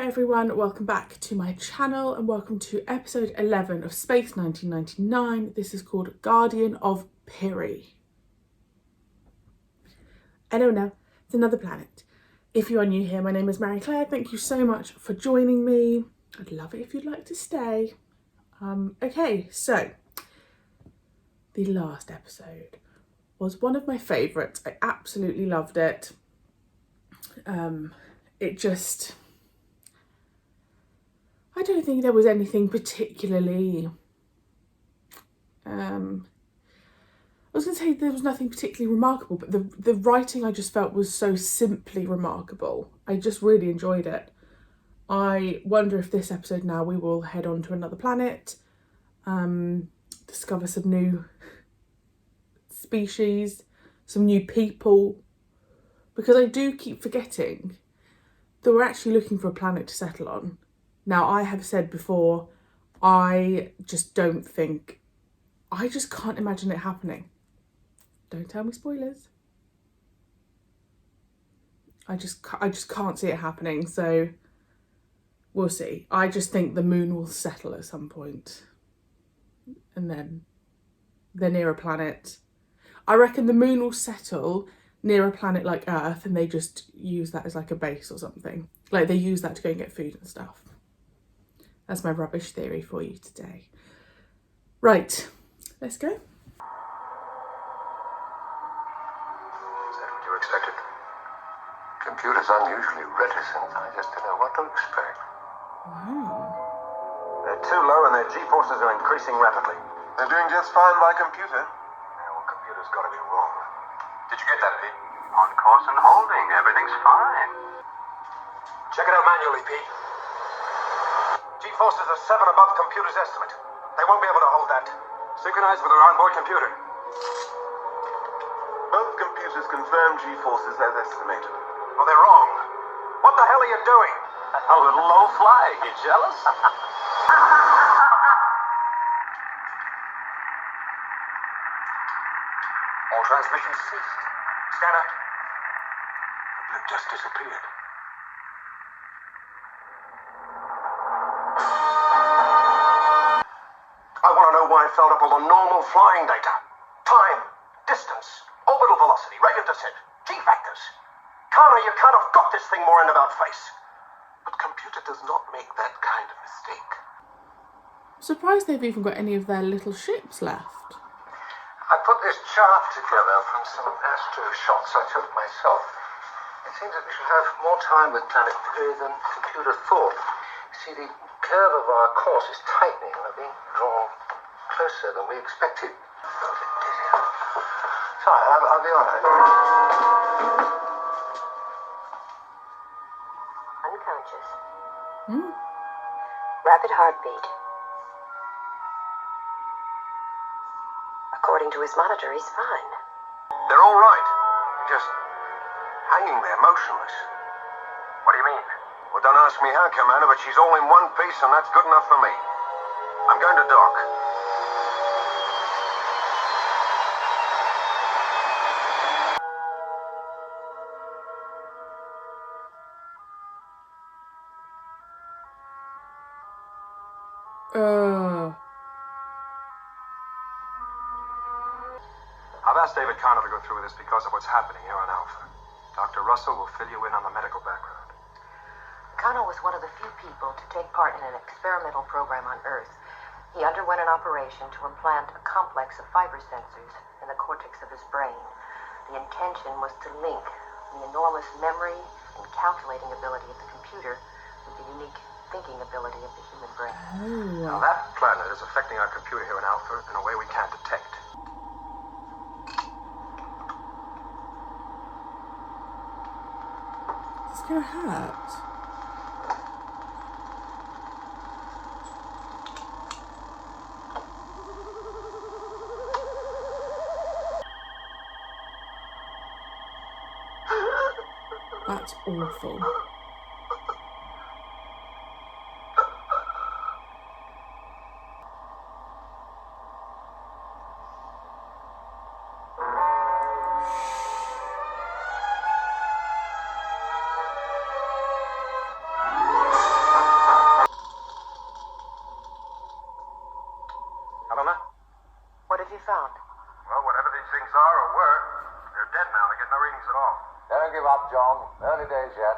everyone, welcome back to my channel and welcome to episode 11 of Space 1999. This is called Guardian of Piri. Hello now, it's another planet. If you are new here, my name is Marie-Clare. Thank you so much for joining me. I'd love it if you'd like to stay. Okay, so the last episode was one of my favourites. I absolutely loved it. I don't think there was anything particularly, I was going to say there was nothing particularly remarkable, but the writing I just felt was so simply remarkable. I just really enjoyed it. I wonder if this episode now we will head on to another planet, discover some new species, some new people, because I do keep forgetting that we're actually looking for a planet to settle on. Now, I have said before, I just can't imagine it happening. Don't tell me spoilers. I just can't see it happening, so we'll see. I just think the moon will settle at some point. And then they're near a planet. I reckon the moon will settle near a planet like Earth and they just use that as like a base or something. Like they use that to go and get food and stuff. That's my rubbish theory for you today. Right, let's go. Is that what you expected? Computer's unusually reticent. I just didn't know what to expect. Wow. They're too low and their G-forces are increasing rapidly. They're doing just fine by computer. Yeah, well, computer's got to be wrong. Did you get that, Pete? On course and holding. Everything's fine. Check it out manually, Pete. G-forces are 7 above computer's estimate. They won't be able to hold that. Synchronize with our onboard computer. Both computers confirm G-forces as estimated. Oh, they're wrong. What the hell are you doing? A little low flying. You jealous? All transmissions ceased. Scanner. The blip just disappeared. I want to know why it filled up all the normal flying data. Time, distance, orbital velocity, rate of descent, G-factors. Connor, you can't have got this thing more in about face. But computer does not make that kind of mistake. I'm surprised they've even got any of their little ships left. I put this chart together from some astro shots I took myself. It seems that we should have more time with planet Peri than computer thought. See, the curve of our course is tightening. We're being drawn closer than we expected. Sorry, I'll be honest. Unconscious. Hmm? Rapid heartbeat. According to his monitor, he's fine. They're all right. Just hanging there, motionless. What do you mean? Well, don't ask me how, Commander, but she's all in one piece, and that's good enough for me. I'm going to dock. I've asked David Connor to go through with this because of what's happening here on Alpha. Dr. Russell will fill you in on the medical background. Connor was one of the few people to take part in an experimental program on Earth. He underwent an operation to implant a complex of fiber sensors in the cortex of his brain. The intention was to link the enormous memory and calculating ability of the computer with the unique thinking ability of the human brain. Now that planet is affecting our computer here in Alpha in a way we can't detect. It's gonna hurt. That's awful. things at all. Never give up, John. Early days yet.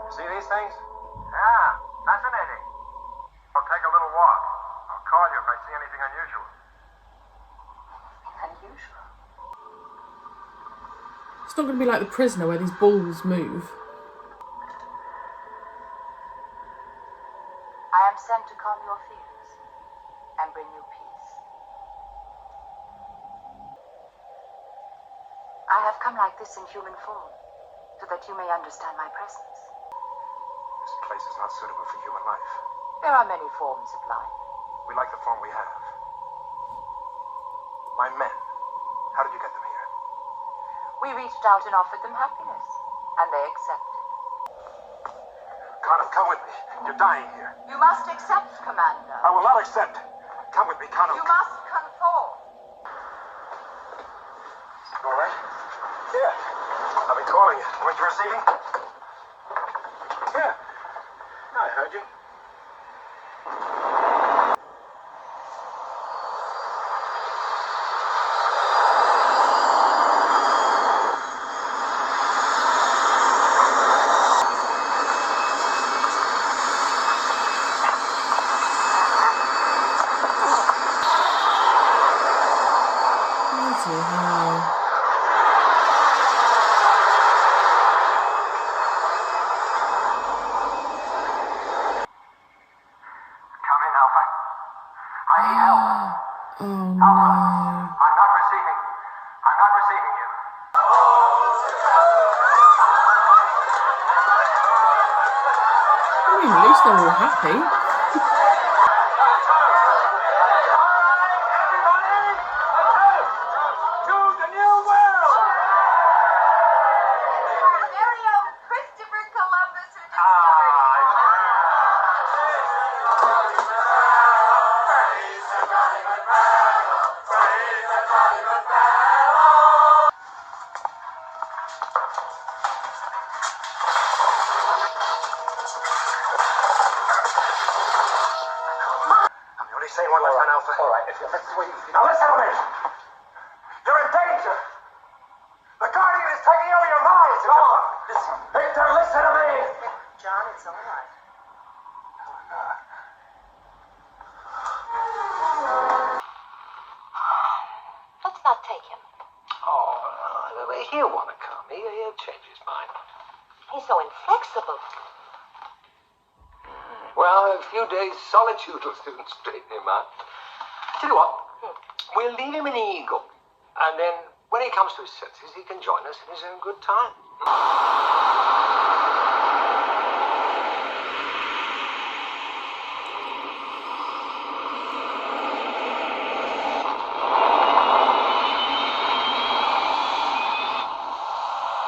See these things? Yeah, fascinating. I'll take a little walk. I'll call you if I see anything unusual. Unusual. It's not going to be like The Prisoner where these balls move. I am sent to calm your fears and bring you peace. I have come like this in human form, so that you may understand my presence. This place is not suitable for human life. There are many forms of life. We like the form we have. My men. How did you get them here? We reached out and offered them happiness, and they accepted. Connor, come with me. You're dying here. You must accept, Commander. I will not accept. Come with me, Connor. You must conform. You all right? Yeah. I've been calling you. Weren't you receiving? Yeah. I heard you. Bloody hell. Come in, Alpha. I need help. Oh no. I'm not receiving. I'm not receiving you. I mean, at least they're all happy. To the new world! Our very own Christopher Columbus who discovered I'm the only sane one left on Alpha. All right, let's wait. Now listen to me. You're in danger. The Guardian is taking over your minds. Come on. Listen. Victor, listen to me. John, it's all right. Let's not take him. Oh, he'll want to come. He'll change his mind. He's so inflexible. Well, a few days' solitude will soon straighten him out. Tell you what, we'll leave him in Eagle. And then, when he comes to his senses, he can join us in his own good time.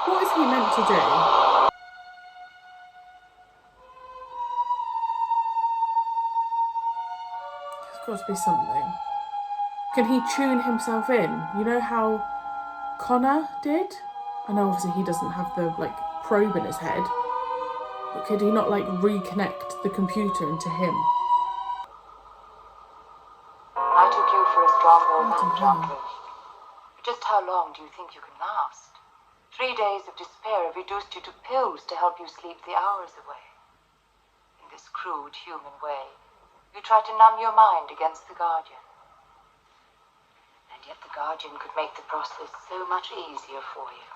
What is he meant to do? There's got to be something. Can he tune himself in? You know how Connor did? I know obviously he doesn't have the probe in his head, but could he not reconnect the computer into him? I took you for a stronghold Bloody man, hell. John. Just how long do you think you can last? 3 days of despair have reduced you to pills to help you sleep the hours away. In this crude human way, you try to numb your mind against the Guardian. And yet the Guardian could make the process so much easier for you.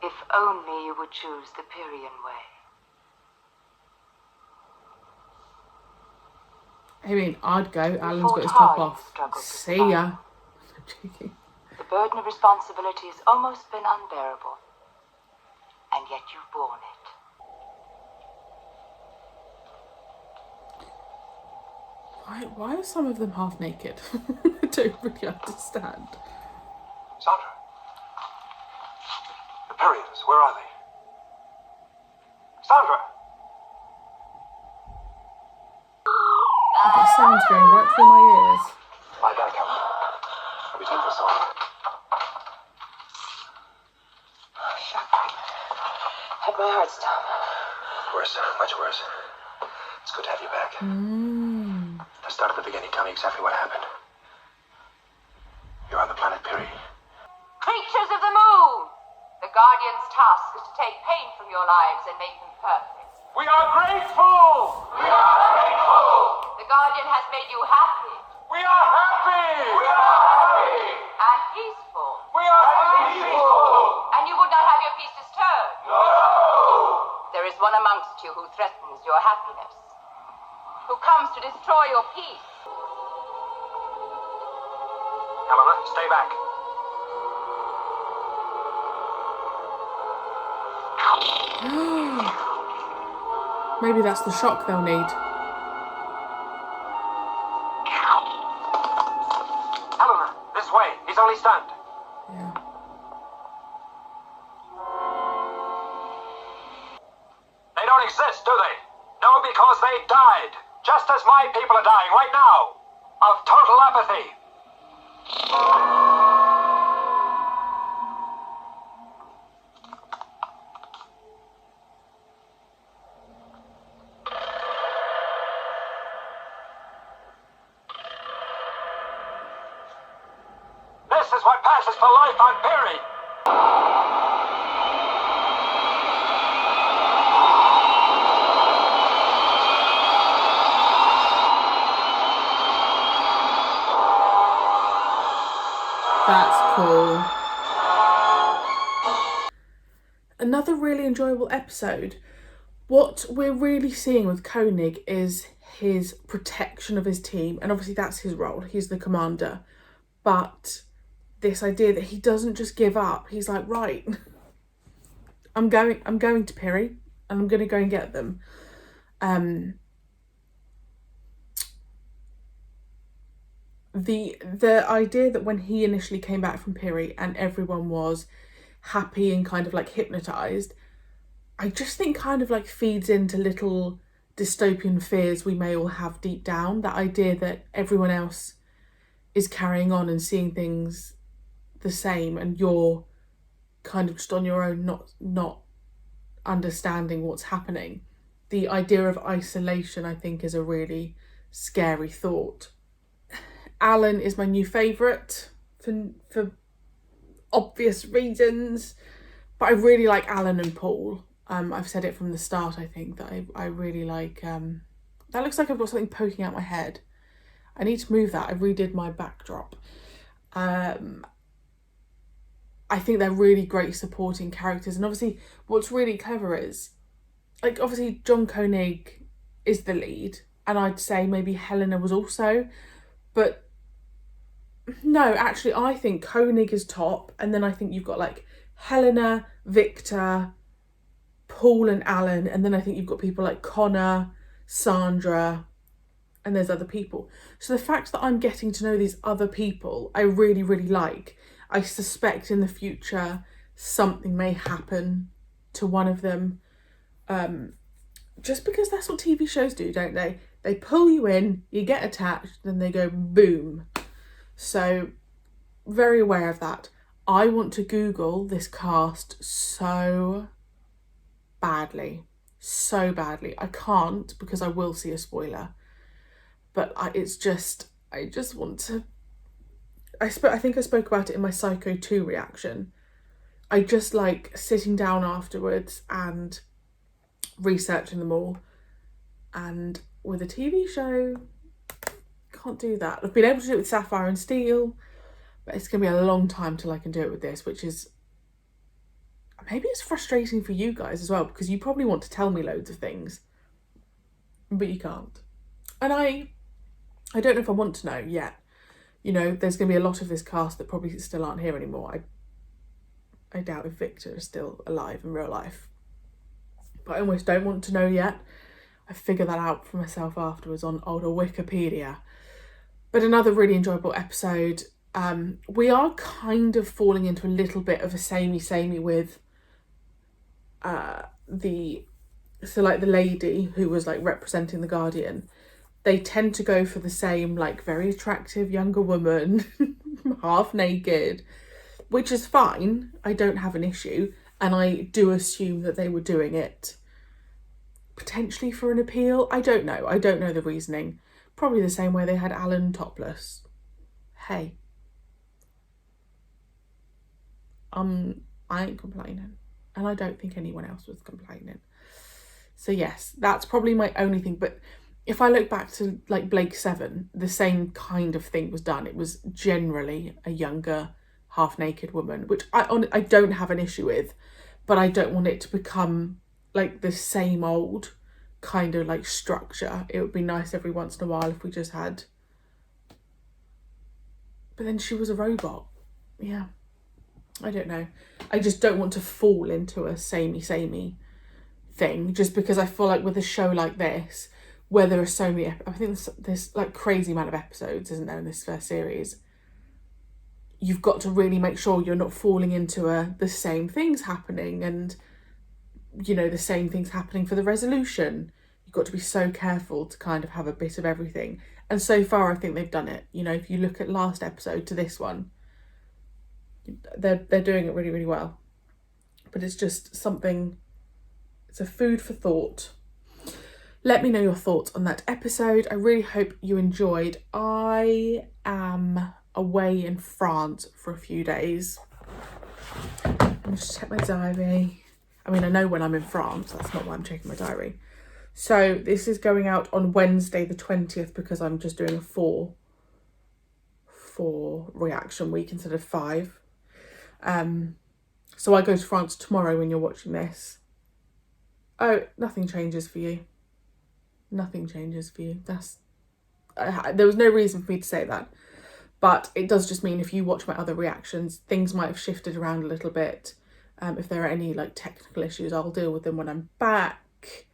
If only you would choose the Pirian way. I mean, I'd go. Alan's fought got his hard top in off. the struggle to See survive. ya. I'm joking. The burden of responsibility has almost been unbearable. And yet you've borne it. Why are some of them half naked? I don't really understand. Sandra. The Perians, where are they? Sandra! The sound's going right through my ears. Lie back, Alpha. Let me take this off. Shocked me. Had my heart stop. worse. Much worse. It's good to have you back. Let's start at the beginning. Tell me exactly what happened. You're on the planet Piri. Creatures of the moon! The Guardian's task is to take pain from your lives and make them perfect. We are grateful! We are grateful! The Guardian has made you happy We are happy! We are happy! and peaceful, We are peaceful! and you would not have your peace disturbed. No! There is one amongst you who threatens your happiness, who comes to destroy your peace. Helena, stay back. Maybe that's the shock they'll need. Helena, this way. He's only stunned. Yeah. They don't exist, do they? No, because they died. Just as my people are dying right now. Of total apathy. This is what passes for life on Piri. That's cool. Another really enjoyable episode. What we're really seeing with Koenig is his protection of his team, and obviously that's his role. He's the commander. But this idea that he doesn't just give up. He's like, right, I'm going to Piri and I'm going to go and get them. The idea that when he initially came back from Piri and everyone was happy and kind of like hypnotized, I just think kind of like feeds into little dystopian fears we may all have deep down. That idea that everyone else is carrying on and seeing things the same and you're kind of just on your own, not understanding what's happening. The idea of isolation, I think, is a really scary thought. Alan is my new favourite for obvious reasons, but I really like Alan and Paul. I've said it from the start, I think, that I really like... that looks like I've got something poking out my head. I need to move that. I redid my backdrop. I think they're really great supporting characters. And obviously, what's really clever is, like, obviously John Koenig is the lead. And I'd say maybe Helena was also. But no, actually, I think Koenig is top. And then I think you've got, like, Helena, Victor, Paul and Alan. And then I think you've got people like Connor, Sandra, and there's other people. So the fact that I'm getting to know these other people, I really, really like. I suspect in the future something may happen to one of them. Just because that's what TV shows do, don't they? They pull you in, you get attached, then they go boom. So very aware of that. I want to Google this cast so badly. So badly. I can't because I will see a spoiler. But I just want to... I think I spoke about it in my Psycho 2 reaction. I just like sitting down afterwards and researching them all. And with a TV show, can't do that. I've been able to do it with Sapphire and Steel, but it's going to be a long time till I can do it with this, which is... Maybe it's frustrating for you guys as well, because you probably want to tell me loads of things, but you can't. And I don't know if I want to know yet. You know, there's going to be a lot of this cast that probably still aren't here anymore. I doubt if Victor is still alive in real life. But I almost don't want to know yet. I figure that out for myself afterwards on older Wikipedia. But another really enjoyable episode. We are kind of falling into a little bit of a samey with the lady who was like representing the Guardian. They tend to go for the same, like, very attractive younger woman, half naked, which is fine. I don't have an issue. And I do assume that they were doing it potentially for an appeal. I don't know. I don't know the reasoning. Probably the same way they had Alan topless. Hey. I ain't complaining. And I don't think anyone else was complaining. So yes, that's probably my only thing. But if I look back to like Blake 7, the same kind of thing was done. It was generally a younger, half-naked woman, which I don't have an issue with, but I don't want it to become like the same old kind of like structure. It would be nice every once in a while if we just had... But then she was a robot. Yeah. I don't know. I just don't want to fall into a samey thing, just because I feel like with a show like this, where there are so many, I think there's like crazy amount of episodes, isn't there, in this first series, you've got to really make sure you're not falling into the same things happening, and you know, the same things happening for the resolution. You've got to be so careful to kind of have a bit of everything, and so far I think they've done it. You know, if you look at last episode to this one, they're doing it really, really well. But it's just something, it's a food for thought. Let me know your thoughts on that episode. I really hope you enjoyed. I am away in France for a few days. Let me just check my diary. I mean, I know when I'm in France, that's not why I'm checking my diary. So this is going out on Wednesday the 20th, because I'm just doing a 4 reaction week instead of 5. So I go to France tomorrow when you're watching this. Oh, nothing changes for you. Nothing changes for you. There was no reason for me to say that. But it does just mean if you watch my other reactions, things might have shifted around a little bit. If there are any like technical issues, I'll deal with them when I'm back.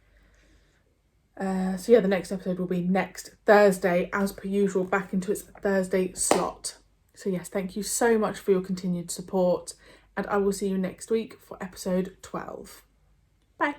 So yeah, the next episode will be next Thursday, as per usual, back into its Thursday slot. So yes, thank you so much for your continued support, and I will see you next week for episode 12. Bye.